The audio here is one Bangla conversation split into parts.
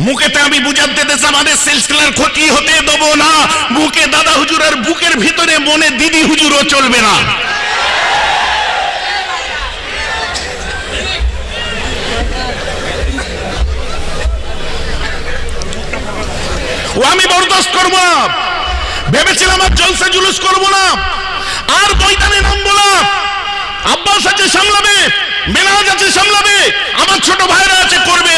মুখেতে আমি বুঝাতে দেশ আমাদের সিলসিলার ক্ষতি হতে দেব না, মুখে দাদা হুজুর আর বুকের ভিতরে মনে দিদি হুজুরও চলবে না। ও আমি বরদাস্ত করবো না। ভেবেছিলাম আর জলসা জুলুস করবো না, আর ময়দানে নামবো না। আব্বাস আছে সামলাবে, মেনাজ আছে সামলাবে, আমার ছোট ভাইরা আছে করবে,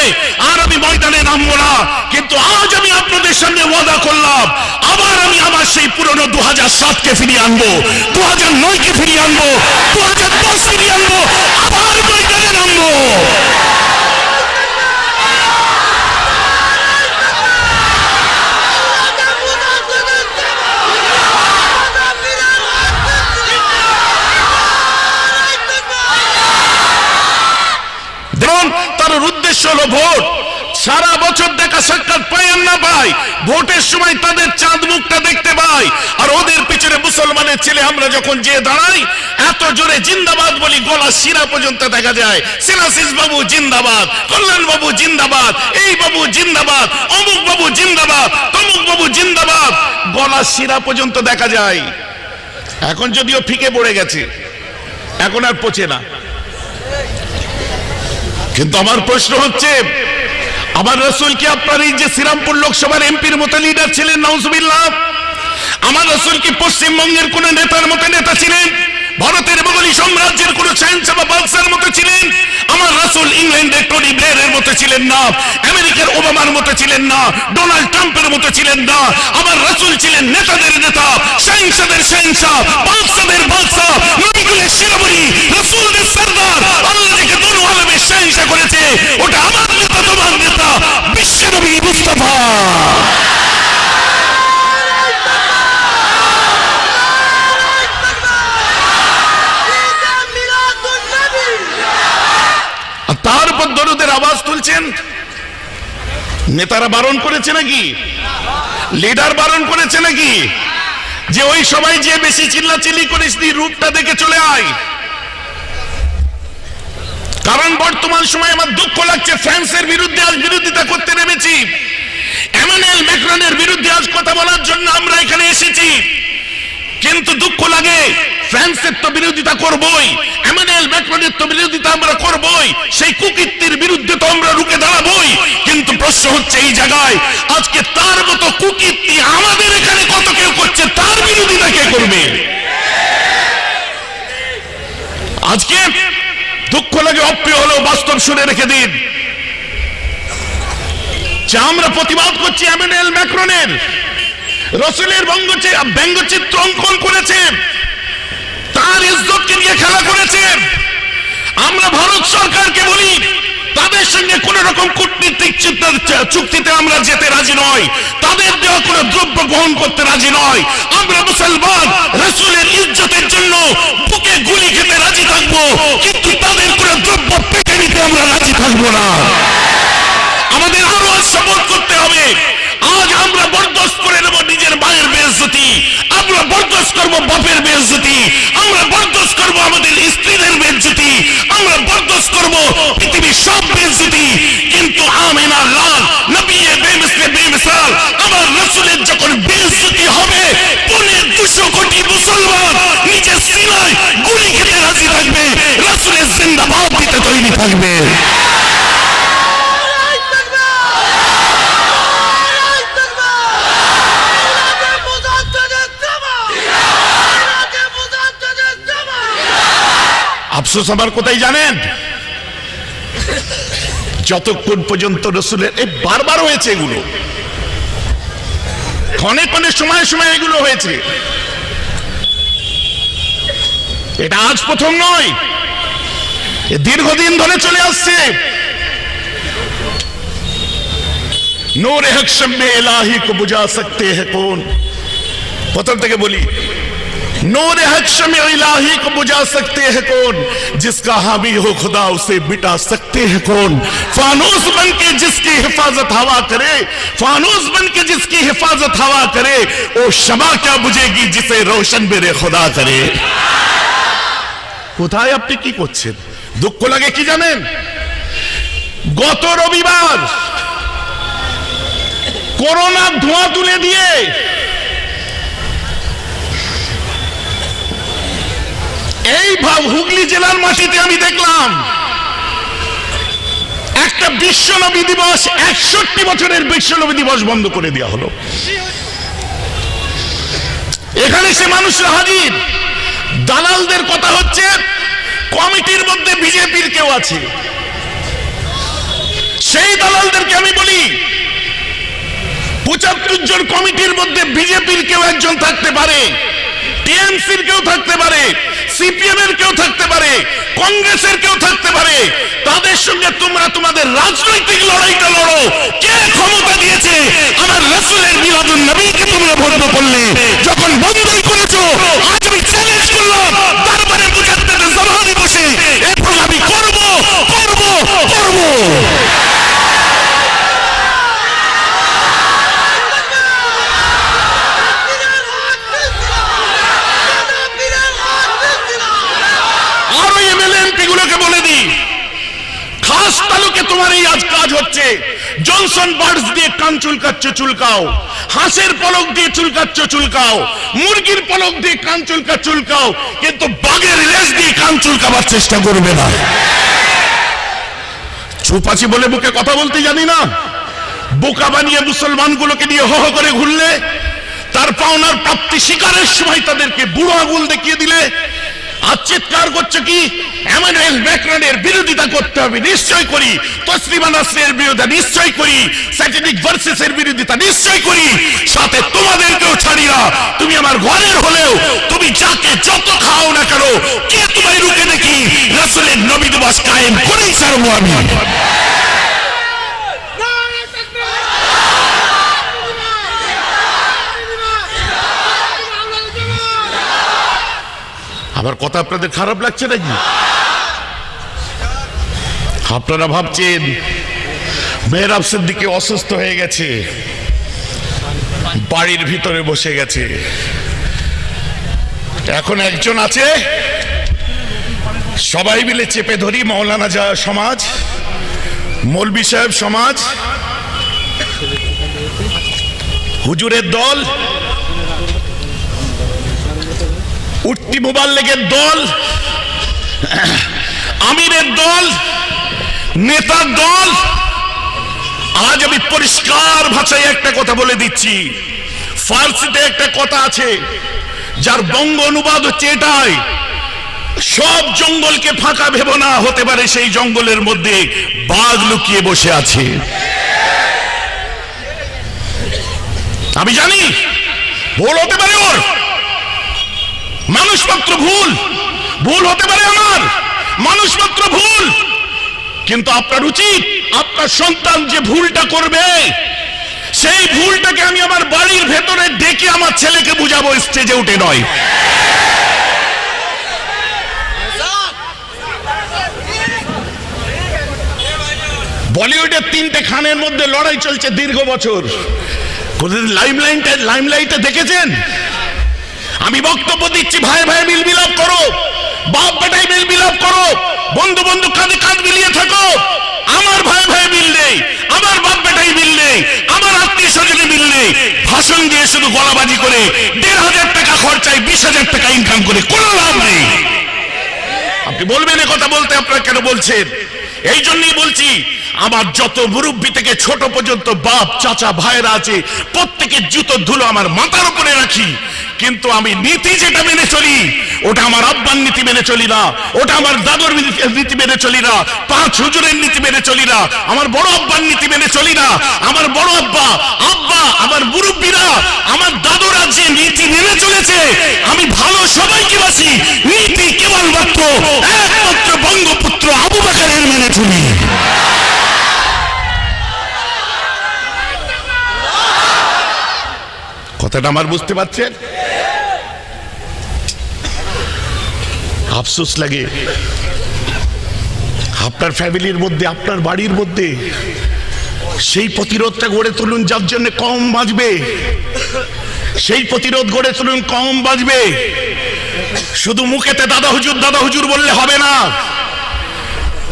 আর আমি ময়দানে নামবো না। কিন্তু আজ আমি আপনাদের সামনে ওয়াদা করলাম, আবার আমি আমার সেই পুরনো 2007-কে ফিরিয়ে আনবো, 2009-কে ফিরিয়ে আনবো, 2010 ফিরিয়ে আনবো, আবার ময়দানে নামবো। তার উদ্দেশ্য হলো ভোট। সারা বছর দেখা সাক্ষাৎ পায় আর না পায়, ভোটের সময় তাদের চাঁদ মুখটা দেখতে পাই। আর ওদের পিছনে মুসলমানের ছেলে আমরা যখন যে দাঁড়াই, এত জোরে জিন্দাবাদ বলি গলা শিরা পর্যন্ত দেখা যায়। সিনাসিস বাবু জিন্দাবাদ, কল্যাণ বাবু জিন্দাবাদ, এই বাবু জিন্দাবাদ, অমুক বাবু জিন্দাবাদ, তমুক বাবু জিন্দাবাদ, গলা শিরা পর্যন্ত দেখা যায়। এখন যদিও ফিকে পড়ে গেছে, এখন আর পচে না। কিন্তু আমার প্রশ্ন হচ্ছে, আমার রাসূল কি আপনার এই যে শ্রীরামপুর লোকসভার এমপির মতো লিডার ছিলেন? নাউজুবিল্লাহ। আমার রাসূল কি পশ্চিমবঙ্গের কোন নেতার মতো নেতা ছিলেন? ভারতের মোগলি সাম্রাজ্যের কোন শাহজাহান বাদশার মতো ছিলেন? আমার রাসূল ইংল্যান্ডের টনি ব্লেয়ারের মতো ছিলেন না, আমেরিকার ওবামার মতো ছিলেন না, ডোনাল্ড ট্রাম্পের মতো ছিলেন না। আমার রাসূল ছিলেন নেতাদের নেতা, শাহজাহানের শাহজাহান, বাদশাদের বাদশা, নবীকুলের শিরোমণি, রাসূলদের সরদার। আল্লাহ যাকে দুনিয়া আলমের শাহজাহান করেছে, ওটা আমার নেতা, তোমার নেতা, বিশ্বনবী মুস্তাফা। তারপর দরুদের আওয়াজ তুলছেন। নেতারা বারণ করেছে নাকি? লিডার বারণ করেছে নাকি যে ওই সবাই যে বেশি চিল্লাচিল্লি করিস নি, রূপটা দেখে চলে আয়? কারণ বর্তমান সময় আমার দুঃখ লাগছে, ফ্রান্সের বিরুদ্ধে আজ বিরোধিতা করতে নেমেছি, এমানুয়েল ম্যাক্রনের বিরুদ্ধে আজ কথা বলার জন্য আমরা এখানে এসেছি। কিন্তু দুঃখ লাগে, ফ্রান্সের তো বিরোধিতা করবই, এমানুয়েল ম্যাক্রনের তো বিরোধিতা আমরা করবই, সেই কুকীর্তির বিরুদ্ধে তো আমরা রুখে দাঁড়াবই। কিন্তু প্রশ্ন হচ্ছে এই জায়গায় আজকে তার মতো কুকীর্তি আমাদের এখানে কত কেউ করছে, তার বিরোধিতা কে করবে? আজকে দুঃখ লাগে, অপ্রিয় হলেও বাস্তব শুনে রেখে দিন যে আমরা প্রতিবাদ করছি এমানুয়েল ম্যাক্রনের। রাসূলের ব্যঙ্গচিত্র অঙ্কন করেছে, তার ইজ্জতকে নিয়ে খেলা করেছে। আমরা ভারত সরকারকে বলি, তাদের সঙ্গে কোন রকম কূটনীতিক চুক্তিতে আমরা যেতে রাজি নয়, তাদের দেওয়া কোন দ্রব্য গ্রহণ করতে রাজি নয়। আমরা মুসলমান, রাসূলের ইজ্জতের জন্য বুকে গুলি খেতে রাজি থাকবো, কিন্তু তাদের কোন দ্রব্য পেটে নিতে আমরা রাজি থাকবো না। আমাদের আরো শপথ করতে হবে। আজ আমরা বরদাস্ত করে নেব নিজের মায়ের বেইজ্জতি, আমরা বরদাস্ত করব বাপের বেইজ্জতি, আমরা বরদাস্ত করব আমাদের স্ত্রীদের বেইজ্জতি, আমরা বরদাস্ত করব পৃথিবীর সব বেইজ্জতি। কিন্তু আমিনা লাল নবী বেমিসাল আমার রাসূলের যখন বেইজ্জতি হবে, 200 কোটি মুসলমান নিজের সিনায় গুলি খেতে রাজি থাকবে, রাসূলের জিন্দাবাদ দিতে তৈরি থাকবে। আফসোস আমার কোথায় জানেন? যতক্ষণ পর্যন্ত রাসূলের বারবার হয়েছে এগুলো, ক্ষণে ক্ষণে সময়ে সময়ে এগুলো হয়েছে, এটা আজ প্রথম নয়, দীর্ঘদিন ধরে চলে আসছে। নূরে হক শম্মে ইলাহি কো বুঝা সকতে হ্যায় কোন? প্রথম থেকে বলি, नूर हक शम्मे इलाही को बुझा सकते हैं कौन? जिसका हामी हो खुदा उसे मिटा सकते हैं कौन? फानूस बन के जिसकी हिफाजत हवा करे, फानूस बन के जिसकी हिफाजत हवा करे, वो शमा क्या बुझेगी जिसे रोशन मेरे खुदा करे। কোথায় আপনি কি করছেন? দুঃখ লাগে কি জানেন? গত রবিবার করোনার ধোঁয়া তুলে দিয়ে এই হুগলি জেলার মাটিতে আমি দেখলাম একটা বিশ্বনবী দিবস, 61 বছরের বিশ্বনবী দিবস বন্ধ করে দেওয়া হলো। এখানে সে মানুষরা হাজির। দালালদের কথা হচ্ছে কমিটির মধ্যে বিজেপির কেউ আছে। সেই দালালদেরকে আমি বলি 75 জন কমিটির মধ্যে বিজেপির কেউ একজন থাকতে পারে, টিএমসির কেউ থাকতে পারে, সিপিএম এর কেউ থাকতে পারে, কংগ্রেসের কেউ থাকতে পারে। তাদের সঙ্গে তোমরা তোমাদের রাজনৈতিক লড়াইটা লড়ো। কে ক্ষমতা দিয়েছে আমার রাসূলের মিলাদুন নবীকে তোমরা বন্ধ করলে? যখন বন্ধই করেছো, আজ আমি চ্যালেঞ্জ করলাম দরবারে মুজাদ্দেদ জামানে বসে এরপর আমি করব করব করব। তোমার এই আজ কাজ হচ্ছে জনসন বার্ডস দিয়ে কান চুলকাচ্ছ, চুলকাও। হাঁসের পলক দিয়ে চুলকাচ্ছ, চুলকাও। মুরগির পলক দিয়ে কান চুলকাচ্ছ, চুলকাও। কিন্তু বাঘের লেজ দিয়ে কান চুলকাবার চেষ্টা করবে না। চুপ আছি বলে বুকে কথা বলতে জানি না। বোকা বানিয়ে মুসলমানগুলোকে নিয়ে হো হো করে ঘুরলে, তার পাওনার প্রাপ্তি শিকারের সময় তাদেরকে বুড়ো আঙুল দেখিয়ে দিলে। আর চিৎকার করছে কি এমানুয়েল ম্যাক্রনের বিরোধিতা করতে হবে? নিশ্চয় করি। তসলিমা নাসরিনের বিরোধিতা নিশ্চয় করি। স্যাটেনিক ভার্সেসের বিরোধিতা নিশ্চয় করি। সাথে তোমাদেরকেও ছাড়ি না। তুমি আমার ঘরের হলেও তুমি যাকে যত খাও না কেন, কে তোমায় রুখে দেখি রাসূলের নবী দিবস কায়েম করেই ছাড়বো আমি। আমার কথা আপনাদের খারাপ লাগছে নাকি? আপনারা ভাবছেন মেহরাব সিদ্দিকী অসুস্থ হয়ে গেছে, বাড়ির ভিতরে বসে গেছে। এখন একজন আছে, সবাই মিলে চেপে ধরি। মাওলানা সমাজ, মৌলভী সাহেব সমাজ, হুজুরের দল, উঠতি মুবাল্লিগের দল, আমিরের দল, নেতার দল। আজ আমি পরিষ্কার ভাষায় একটা কথা বলে দিচ্ছি। ফার্সিতে একটা কথা আছে যার বঙ্গ অনুবাদ হচ্ছে এটাই: সব জঙ্গলকে ফাঁকা ভেবো না, হতে পারে সেই জঙ্গলের মধ্যে বাঘ লুকিয়ে বসে আছে। আমি জানি ভুল হতে পারে ওর, মানুষ মাত্র ভুল, ভুল হতে পারে আমার, মানুষ মাত্র ভুল। কিন্তু আপনার উচিত আপনার সন্তান যে ভুলটা করবে, সেই ভুলটাকে আমি আমার বাড়ির ভেতরে ডেকে আমার ছেলেকে বুঝাবো, স্টেজে উঠে নয়। বলিউডের 3টে খানের মধ্যে লড়াই চলছে দীর্ঘ বছর। লাইমলাইটে দেখেছেন? আমি বক্তব্য দিচ্ছি, ভাই ভাই মিল মিলাপ করো, বাপ বেটাই মিল মিলাপ করো, বন্ধু বন্ধু কাঁধে কাঁধ মিলিয়ে থাকো। আমার ভাই ভাই মিল নেই, আমার বাপ বেটাই মিল নেই, আমার আত্মীয় স্বজনে মিল নেই। ভাষণ দিয়ে শুধু গলাবাজি করে 1,500 টাকা খরচায় 20,000 টাকা ইনকাম করে কোনো লাভ নেই। আপনি বলবেন কথা বলতে, আপনারা কেন বলছেন? এই জন্যই বলছি, আমার যত মুরব্বী থেকে ছোট পর্যন্ত বাপ চাচা ভাইরা আছে, প্রত্যেকের জুতোর ধুলো আমার মাথার উপরে রাখি। কিন্তু আমি নীতি যেটা মেনে চলি, ওটা আমার আব্বার নীতি মেনে চলি না, ওটা আমার দাদুর নীতি মেনে চলি না, 5 হুজুরের নীতি মেনে চলি না, আমার বড় আব্বার নীতি মেনে চলি না। আমার বড় আব্বা, আমার মুরব্বীরা, আমার দাদুরা যে নীতি মেনে চলেছে, আমি ভালো সবাইকে বাসি। নীতি কেবলমাত্র একমাত্র বঙ্গপুত্র আবু বকরের মেনে চলি। কথাটা আমার বুঝতে পারছেন? আফসোস লাগে আপনার ফ্যামিলির মধ্যে, আপনার বাড়ির মধ্যে সেই প্রতিরোধটা গড়ে তুলুন যার জন্য কম বাঁচবে। সেই প্রতিরোধ গড়ে তুলুন, কম বাঁচবে। শুধু মুখেতে দাদা হুজুর বললে হবে না।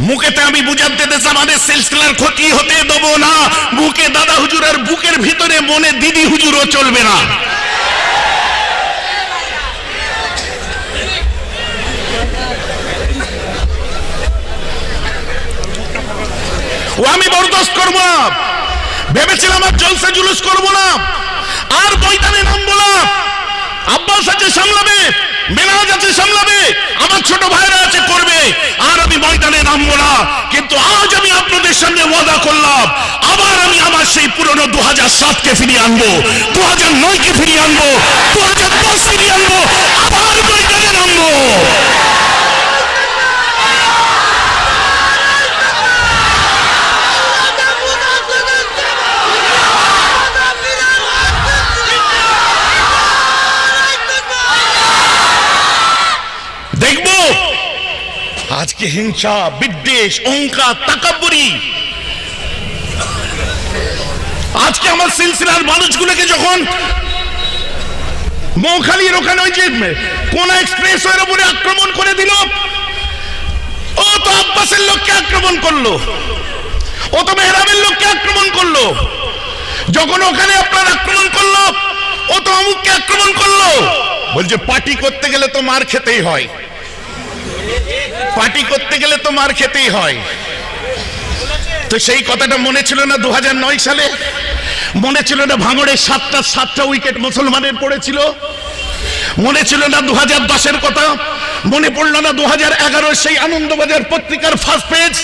মুখেতে আমি বুঝাতে দেশ আমাদের সিলসিলার ক্ষতি হতে দেবো না। বুকে দাদা হুজুর আর বুকের ভিতরে মনে দিদি হুজুরও চলবে না। ও আমি বরদাস্ত করবো না। ভেবেছিলাম আর জলসা জুলুস করবো না, আর ময়দানে নামবো না। আব্বাস আছে সামলাবে, মেরাজ আছে সামলাবে, আমার ছোট ভাইরা আছে করবে, আর আমি ময়দানে নামবো না। কিন্তু আজ আমি আপনাদের সামনে ওয়াদা করলাম, আবার আমি আমার সেই পুরনো 2007-কে ফিরিয়ে আনবো, 2009-কে ফিরিয়ে আনবো, 2010 ফিরিয়ে আনবো, আবার ময়দানে নামবো। দেখবো আজকে হিংসা, বিদ্বেষ, অহংকার, তাকাব্বুরি, আজকে আমার সিলসিলার মানুষগুলোকে যখন মৌখালির ওখানে ওই যে কোন এক্সপ্রেসওয়ের উপরে আক্রমণ করে দিল, ও তো আব্বাসের লোককে আক্রমণ করলো, ও তো মেহরাবের লোককে আক্রমণ করলো। যখন ওখানে আপনার আক্রমণ করলো, ও তো অমুককে আক্রমণ করলো। বলছে পার্টি করতে গেলে তো মার খেতেই হয়, পার্টি করতে গেলে তো মার খেতেই হয়। তো সেই কথাটা মনে ছিল না 2009 সালে? মনে ছিল না ভাঙড়ে 7টা উইকেট মুসলমানের পড়েছিল? মনে ছিল না 2010-এর কথা? মনে পড়লো না 2011 সেই আনন্দবাজার পত্রিকার ফার্স্ট পেজ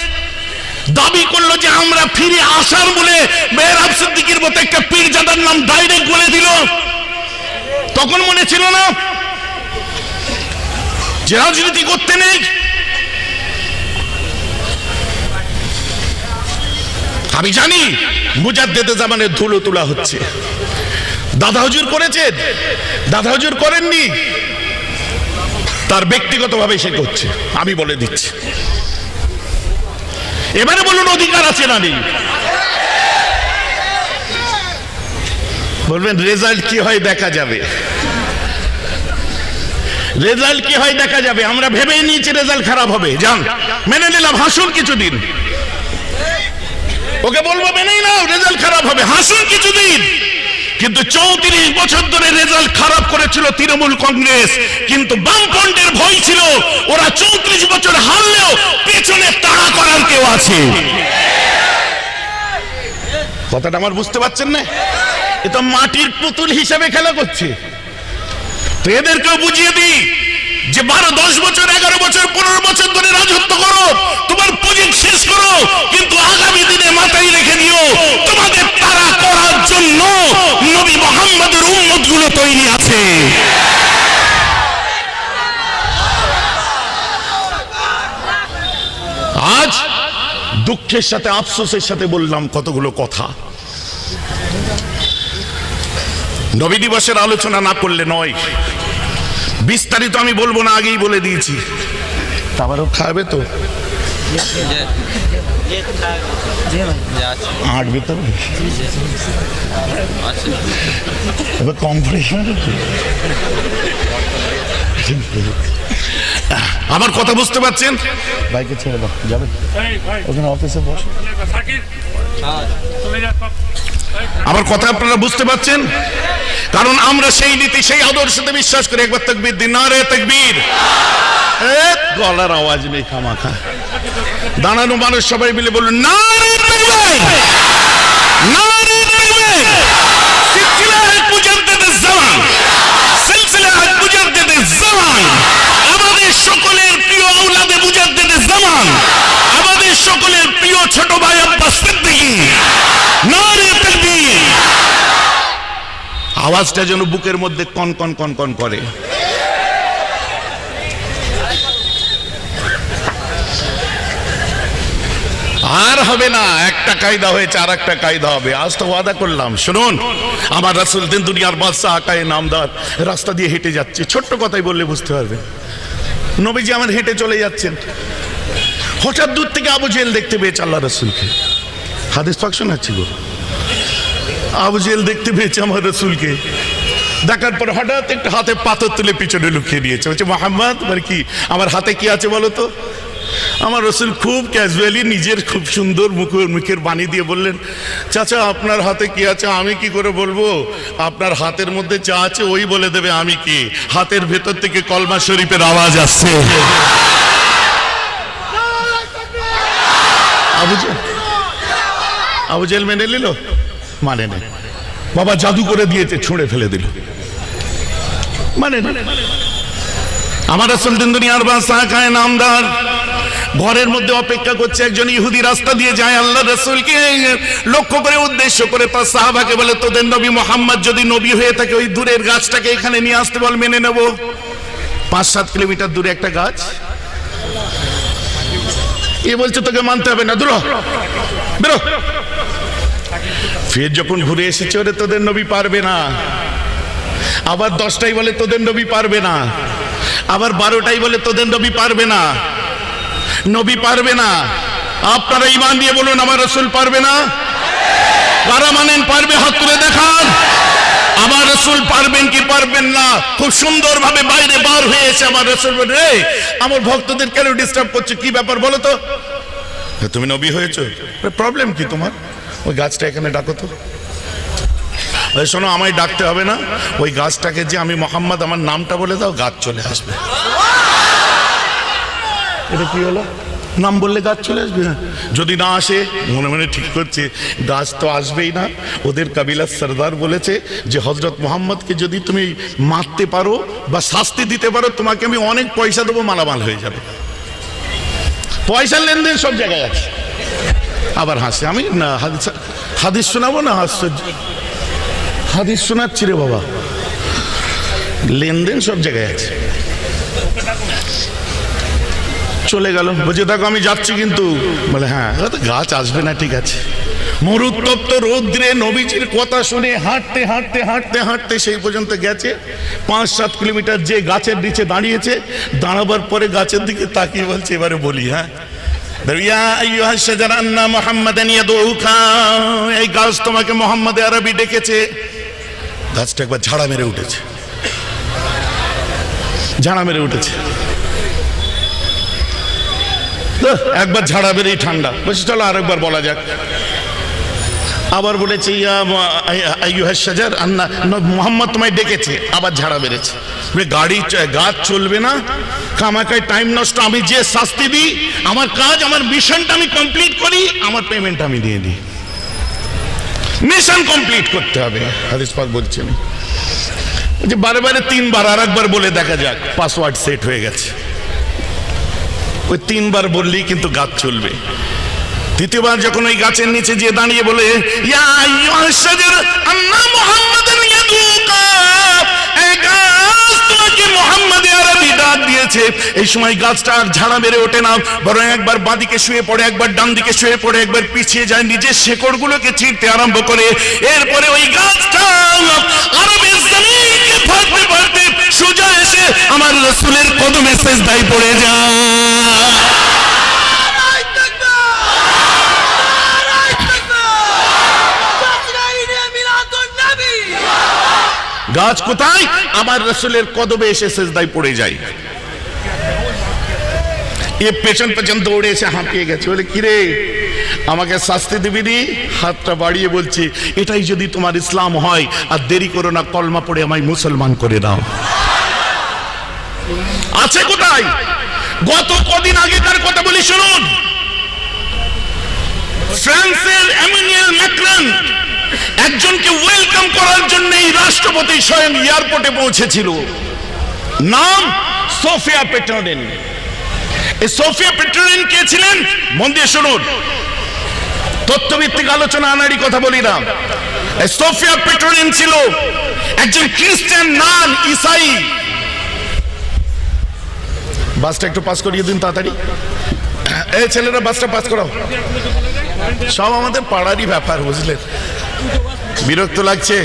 দাবি করলো যে আমরা ফিরে আসার বলে মেহরাব সিদ্দিকীর মতো একটা পীরজাদার নাম ডাইরেক্ট বলে দিল? তখন মনে ছিল না যে রাজনীতি করতে নেই? আমি জানি মুজাদ্দেদে জামানের ধুলো তোলা হচ্ছে। দাদা হুজুর করেছেন, দাদা হুজুর করেননি, তার ব্যক্তিগতভাবে সে করছে, আমি বলে দিচ্ছি। এবারে বলুন অধিকার আছে না নেই? বলবেন রেজাল্ট কি হয় দেখা যাবে, রেজাল্ট কি হয় দেখা যাবে। আমরা ভেবেই নিয়েছি রেজাল্ট খারাপ হবে, যান মেনে নিলাম, হাসুন কিছুদিন। ওকে বলবো মেনেই নাও রেজাল্ট খারাপ হবে, হাসুন কিছুদিন। কিন্তু 34 বছর ধরে রেজাল্ট খারাপ করেছিল তৃণমূল কংগ্রেস, কিন্তু বামফ্রন্টের ভয় ছিল ওরা 34 বছর হারলেও পেছনে তাড়া করার কেউ আছে। কথাটা আমার বুঝতে পারছেন না? এটা মাটির পুতুল হিসাবে খেলা করছে। তো এদেরকেও বুঝিয়ে দিই যে 12, 10 বছর, 11 বছর, 15 বছর ধরে রাজত্ব করো, তোমার প্রজেক্ট শেষ করো, কিন্তু আগামী দিনে মাথায় রেখে দিও তোমাদের তাড়া করার জন্য নবী মুহাম্মদের উম্মত গুলো তৈরি আছে। আজ দুঃখের সাথে আফসোসের সাথে বললাম কতগুলো কথা। নবী দিবসের আলোচনা না করলে নয়, বিস্তারিত আমি বলবো না, আগেই বলে দিয়েছি। আবারও খাবে তো আট ভিতরে এবার কম্পিটিশন। আমার কথা বুঝতে পারছেন? বাইকে ছেড়ে দাও, যাবে ওখানে অফিসে বসে। আমার কথা আপনারা বুঝতে পারছেন? কারণ আমরা সেই নীতি, সেই আদর্শতে বিশ্বাস করি। একবার তাকবীর দিন, নারে তাকবীর। গলার আওয়াজ নেই খামাখা, দাঁড়ানো মানুষ সবাই মিলে বলুন নারে তাকবীর, নারে তাকবীর। সিলসিলা হ্যায় মুজাদ্দিদুজ জামান, সিলসিলা হ্যায় মুজাদ্দিদুজ জামান। আমাদের সকলের প্রিয় আওলাদে মুজাদ্দিদুজ জামান, আমাদের সকলের প্রিয় ছোট ভাই আব্বাস সিদ্দিকী। নারে তাকবীর। আওয়াজটা যেন বুকের মধ্যে কন কন কন কন করে। আর হবে না, একটা কায়দা হয়েছে, আর একটা কায়দা হবে। আজ তো ওয়াদা করলাম, শুনুন, আমার রাসূল দিন দুনিয়ার বাদশা আকায়ে নামদার রাস্তা দিয়ে হেঁটে যাচ্ছে। ছোট্ট কথাই বললে বুঝতে পারবে। নবীজি আমার হেঁটে চলে যাচ্ছেন, হঠাৎ দূর থেকে আবু জেহেল দেখতে পেয়েছে আল্লাহ রাসূলকে। হাদিস পাক শোনাচ্ছি গো। আবু জেহেল দেখতে পেয়েছে আমার রাসূলকে, দেখার পর হঠাৎ একটা হাতে পাথর তুলে পিছনে লুকিয়ে দিয়েছে। বলছে মুহাম্মদ, কি আমার হাতে কি আছে বলো তো? আমার রসুল খুব ক্যাজুয়ালি নিজের খুব সুন্দর মুখের বাণী দিয়ে বললেন, চাচা আপনার হাতে কি আছে আমি কি করে বলবো? আপনার হাতের মধ্যে যা আছে ওই বলে দেবে আমি কি। হাতের ভেতর থেকে কলমা শরীফের আওয়াজ আসছে। আবু জেহেল মেনে নিল? মানে না, বাবা জাদু করে দিয়েছে, ছুঁড়ে ফেলে দিল, মানে না। আমার রাসূল দিন দুনিয়ার বাদশাহ খায় নামদার ঘরের মধ্যে অপেক্ষা করছে। একজন ইহুদি রাস্তা দিয়ে যায়, আল্লাহ রাসূলকে লক্ষ্য করে উদ্দেশ্য করে তার সাহাবাকে বলে, তোদের নবী মুহাম্মদ যদি নবী হয়ে থাকে ওই দূরের গাছটাকে এখানে নিয়ে আসতে বল, মেনে নেব। 5-7 কিলোমিটার দূরে একটা গাছ। এ বলছে তোকে মানতে হবে না, দূর বেরো। ফের যখন ঘুরে এসেছে, ওরে তোদের নবী পারবে না। আবার 10টাই বলে তোদের নবী পারবে না। আবার 12টাই বলে তোদের নবী পারবে না, নবী পারবে না। আপনারা ঈমান দিয়ে বলুন আমার রাসূল পারবে না? কারা মানেন পারবে হাত তুলে দেখান। আমার রাসূল পারবেন কি পারবেন না? খুব সুন্দর ভাবে বাইরে বার হয়েছে। আমার রাসূল বলে, রে আমার ভক্তদের কেন ডিস্টার্ব করছো, কি ব্যাপার বলো তো? তুমি নবী হয়েছো, প্রবলেম কি তোমার? ওই গাছটা এখানে ডাকো তো। শোনো, আমায় ডাকতে হবে না, ওই গাছটাকে যে আমি মোহাম্মদ আমার নামটা বলে দাও, গাছ চলে আসবে। এটা কি হলো? নাম বললে গাছ চলে আসবে? যদি না আসে, মনে মনে ঠিক করছে গাছ তো আসবেই না। ওদের কাবিলার সরদার বলেছে যে হযরত মুহাম্মদকে যদি তুমি মারতে পারো বা শাস্তি দিতে পারো, তোমাকে আমি অনেক পয়সা দেবো, মালামাল হয়ে যাবে। পয়সার লেনদেন সব জায়গায় আছে। আবার হাসে। আমি না হাদিস শোনাবো না? হাদিস শোনাচ্ছি রে বাবা, লেনদেন সব জায়গায় আছে। চলে গেল, বুঝে থাকো আমি যাচ্ছি কিন্তু। বলে হ্যাঁ, গাছ আসবে না, ঠিক আছে। মরুতপ্ত রৌদ্রে নবীজির কথা শুনে হাঁটতে হাঁটতে হাঁটতে হাঁটতে সেই পর্যন্ত গেছে। 5-7 কিলোমিটার যে গাছের নিচে দাঁড়িয়েছে, দাঁড়াবার পরে গাছের দিকে তাকিয়ে বলছে, এবারে বলি, হ্যাঁ, এই গাছ তোমাকে মোহাম্মদ আরবি ডেকেছে। গাছটা একবার ঝাড়া মেরে উঠেছে, ঝাড়া মেরে উঠেছে, একবার ঝাড়া বেরেই ঠান্ডা। বলছি চলো আরেকবার বলা যাক। আবার বলেছে, মোহাম্মদ তোমায় ডেকেছে। আবার ঝাড়া বেড়েছে। গাছ চলবে না, কামাকায় টাইম নষ্ট। আমি যে শাস্তি দিই, আমার কাজ, আমার মিশনটা আমি কমপ্লিট করি, আমার পেমেন্ট আমি দিয়ে দিই। মিশন কমপ্লিট করতে হবে। হাদিস পাক বলছেন যে বারে বারে 3 বার, আর একবার বলে দেখা যাক। পাসওয়ার্ড সেট হয়ে গেছে। ওই 3 বার বললেই কিন্তু গাছ চলবে। দ্বিতীয়বার যখন ওই গাছের নিচে যে দাঁড়িয়ে বলে, ইয়া আইয়ুহাশ শাজার আন্না মুহাম্মাদান ইয়াদুকা, এই গাছ তোমাকে মুহাম্মদ আরবি ডাক দিয়েছে। এই সময় গাছটা আর ঝাড়া মেরে ওঠে না, বরং একবার বাঁদিকে শুয়ে পড়ে, একবার ডান দিকে শুয়ে পড়ে, একবার পিছিয়ে যায়, নিজের শেকড়গুলোকে ছিঁড়তে আরম্ভ করে। এরপরে ওই গাছটা আরবের জমিনকে ফাটতে ফাটতে সোজা এসে আমার রাসূলের কদমে সিজদায় পড়ে যায়। গাছ কোথায়? আমার রাসূলের কদমে এসে সিজদায় পড়ে যায়। এ পেছন পেছন দৌড়ে এসে হাঁপিয়ে গেছে। বলে, কিরে আমাকে শাস্তি দিবি নি? হাতটা বাড়িয়ে বলছে, এটাই যদি তোমার ইসলাম হয়, আর দেরি করো না, কলমা পড়ে আমায় মুসলমান করে দাও। আছে কোথায়? গত কদিন আগেকার কথা বলি শুনুন। ফ্রান্সের ইমানুয়েল ম্যাক্রন একজনকে ওয়েলকাম করার জন্য এই রাষ্ট্রপতি স্বয়ং এয়ারপোর্টে পৌঁছেছিল। নাম সোফিয়া পেট্রোনিন। এই সোফিয়া পেট্রোনিন কে ছিলেন? মন দিয়ে শুনুন, তথ্যভিত্তিক আলোচনা আনারই কথা বলি না। এই সোফিয়া পেট্রোনিন ছিল একজন খ্রিস্টান নান, ঈসাই। বাসটা একটু পাস করিয়ে দিন তাড়াতাড়ি। এই ছেলেরা বাসটা পাস করাও। সব আমাদের পাড়ারই ব্যাপার, বুঝলেন? বিরক্ত লাগছে,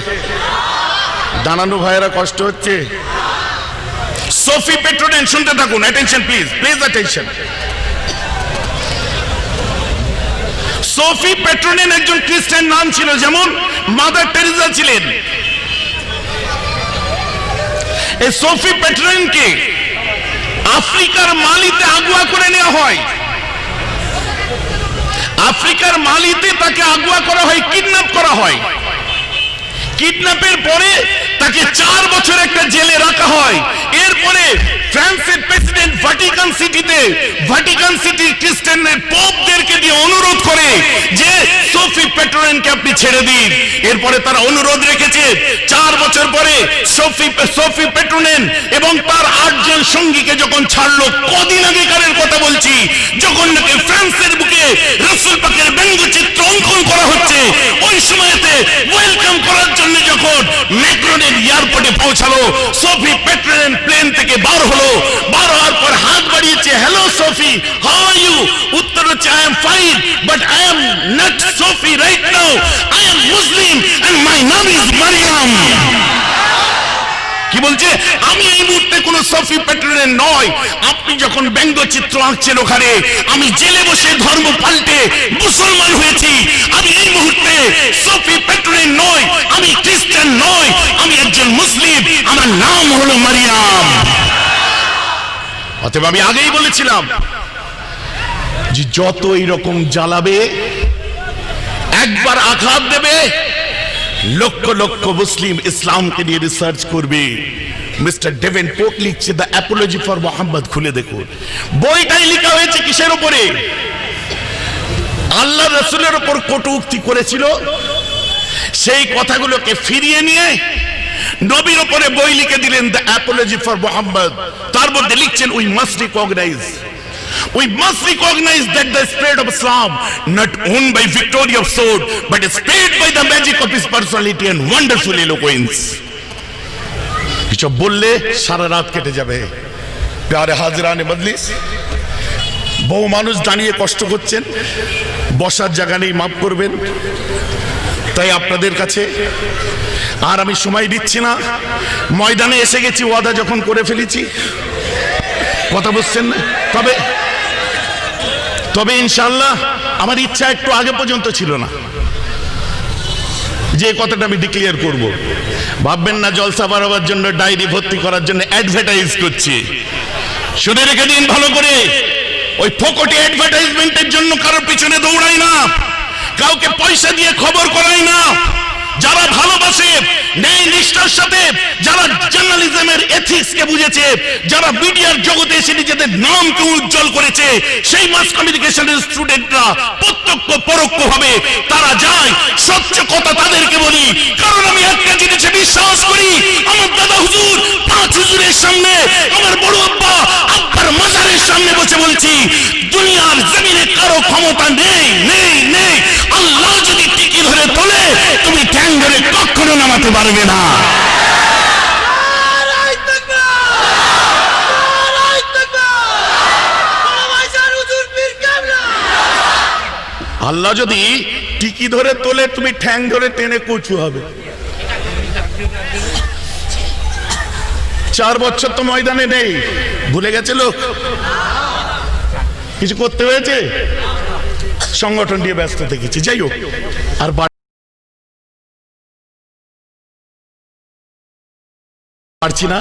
দাঁড়ানো ভাইয়েরা কষ্ট হচ্ছে। সোফি পেট্রোনিন, শুনতে থাকুন, attention please, please attention. Sophie Petronin একজন খ্রিস্টান নাম ছিল, যেমন মাদার টেরেসা ছিলেন। এই সোফি পেট্রোনিনকে আফ্রিকার মালিতে আগুয়া করে নেওয়া হয়। আফ্রিকার মালিতে তাকে আগুয়া করা হয়, কিডন্যাপ করা হয়। কিডন্যাপের পরে তাকে 4 বছর একটা জেলে রাখা হয়। এরপরে ফ্রান্সের প্রেসিডেন্ট ভ্যাটিকান সিটির খ্রিস্টানদের পোপদেরকে দিয়ে অনুরোধ করে যে সোফি পেট্রোনেনকে আপনি ছেড়ে দিন। এরপরে তারা অনুরোধ রেখেছে। 4 বছর পরে সোফি পেট্রোনেন এবং তার 8 জন সঙ্গীকে যখন ছাড়লো, কদিন আগেকারের কথা বলছি, যখন নাকি ফ্রান্সের বুকে রাসূল পাকের ব্যঙ্গচিত্র অঙ্কন করা হচ্ছে, ওই সময়তে ওয়েলকাম করার জন্য যখন ম্যাক্রনের এয়ারপোর্টে পৌঁছালো, সোফি পেট্রোনেন প্লেন থেকে বার হলো। বার হওয়ার পর হাত বাড়িয়েছে, hello Sophie, how are you? উত্তর হচ্ছে, I am fine, but I am not Sophie right now, I am Muslim and my নাম ইজ মারিয়াম। কি বলছে? আমি এই মুহূর্তে কোন সোফি পেট্রোনেন নয়। আপনি যখন ব্যঙ্গচিত্র আঁকছেন ওখানে, আমি জেলে বসে ধর্ম পাল্টে মুসলমান হয়েছি। আমি এই মুহূর্তে সোফি পেট্রোনেন নয়, আমি খ্রিস্টান নয়, আমি একজন মুসলিম, আমার নাম হলো মারিয়াম। অতএব আমি আগেই বলেছিলাম যে যত এইরকম জ্বালাবে, একবার আঘাত দেবে, লক্ষ লক্ষ মুসলিম ইসলামকে নিয়ে রিসার্চ করবে। মিস্টার ডেভেনপোর্ট লিখছে দ্য অ্যাপোলজি ফর মোহাম্মদ, খুলে দেখুন। বইটাই লেখা হয়েছে কিসের উপরে? আল্লাহ রাসূলের উপর কটূক্তি করেছিল, সেই কথাগুলোকে ফিরিয়ে নিয়ে নবীর উপরে বই লিখে দিলেন, দ্য অ্যাপোলজি ফর মোহাম্মদ। তার মধ্যে লিখছেন, we must recognize that the spirit of Islam, not owned by victory of sword, but is spread by the magic of his personality and wonderful eloquence. কিছু বললে সারা রাত কেটে যাবে। প্যারে হাজরানে মজলিস, বহু মানুষ দাঁড়িয়ে কষ্ট করছেন, বসার জায়গা নেই, মাফ করবেন। তাই আপনাদের কাছে আর আমি সময় দিচ্ছি না, ময়দানে এসে গেছি, ওয়াদা যখন করে ফেলেছি, কথা বুঝছেন না? তবে ইনশাআল্লাহ আমার ইচ্ছা একটু আগে পর্যন্ত ছিল না যে কথাটা আমি ডিক্লেয়ার করব। ভাববেন না জলসা বাড়াবার জন্য, ডায়েরি ভর্তি করার জন্য অ্যাডভার্টাইজ করছি। শুনে রেখে দিন ভালো করে, ওই ফোকটে অ্যাডভার্টাইজমেন্টের জন্য কারোর পিছনে দৌড়াই না, কাউকে পয়সা দিয়ে খবর করাই না। যারা ভালোবাসে ন্যায় নিষ্ঠার সাথে, যারা জার্নালিজমের এথিক্সকে বুঝেছে, যারা মিডিয়ার জগতে এসে নিজেদের নামকে উজ্জ্বল করেছে, সেই মাস কমিউনিকেশনের স্টুডেন্টরা প্রত্যক্ষ পরোক্ষ ভাবে তারা যায়। সত্য কথা তাদেরকে বলি, কারণ আমি একটা জিনিসে বিশ্বাস করি, আমার দাদা হুজুর 5 হুজুরের সামনে, আমার বড় আব্বা আব্বার মাজারের সামনে বসে বলছি, দুনিয়ার জমিনে কারো ক্ষমতা নেই। আল্লাহ যদি টিকি ধরে তোলে, তুমি ঠ্যাং ধরে কখনো নামাতে পারবে না। আল্লাহ যদি টিকি ধরে তোলে, তুমি ঠ্যাং ধরে টেনে কচু হবে। 4 বছর তো ময়দানে নেই, ভুলে গেছে লোক। কিছু করতে হয়েছে, সংগঠন নিয়ে ব্যস্ত থেকেছি। যাই হোক, আর পারছি না।